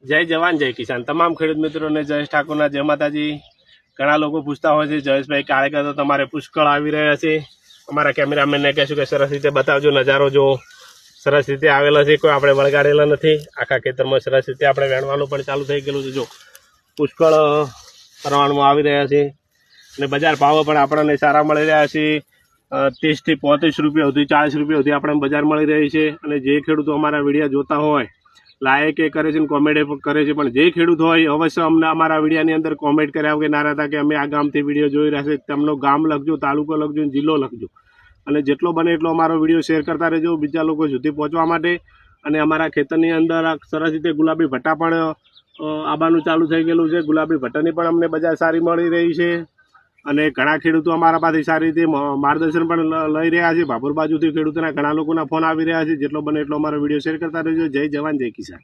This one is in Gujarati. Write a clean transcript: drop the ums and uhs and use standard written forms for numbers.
જય જવાન જય કિસાન તમામ ખેડૂત મિત્રોને જયેશ ઠાકોરના જય માતાજી। ઘણા લોકો પૂછતા હોય છે જયેશભાઈ કાળેકર તો તમારે પુષ્કળ આવી રહ્યા છે। અમારા કેમેરામેનને કહેશું કે સરસ રીતે બતાવજો નજારો જો સરસ રીતે આવેલા છે, કોઈ આપણે વળગાડેલા નથી। આખા ખેતરમાં સરસ રીતે આપણે વેણવાનું પણ ચાલુ થઈ ગયેલું છે। જો પુષ્કળ પ્રમાણમાં આવી રહ્યા છે અને બજાર ભાવ પણ આપણને સારા મળી રહ્યા છે। 30 થી 35 રૂપિયા સુધી 40 રૂપિયા સુધી આપણે બજાર મળી રહી છે। અને જે ખેડૂતો અમારા વિડીયો જોતા હોય લાયક એ કરે છે ને કોમેન્ટ કરે છે, પણ જે ખેડૂત હોય અવશ્ય અમને અમારા વિડીયોની અંદર કોમેન્ટ કર્યા વગર ના રહેતા કે અમે આ ગામથી વિડીયો જોઈ રહ્યા છે। તેમનો ગામ લખજો, તાલુકો લખજો, જિલ્લો લખજો અને જેટલો બને એટલો અમારો વિડીયો શેર કરતા રહેજો બીજા લોકો સુધી પહોંચવા માટે। અને અમારા ખેતરની અંદર સરસ રીતે ગુલાબી ભટ્ટા પણ આવવાનું ચાલુ થઈ ગયેલું છે। ગુલાબી ભટ્ટાની પણ અમને બજાર સારી મળી રહી છે અને ઘણા ખેડૂતો અમારા પાસેથી સારી રીતે માર્ગદર્શન પણ લઈ રહ્યા છે। ભાભર બાજુથી ખેડૂતોના ઘણા લોકોના ફોન આવી રહ્યા છે। જેટલો બને એટલો અમારો વિડીયો શેર કરતા રહેજો। જય જવાન જય કિસાન।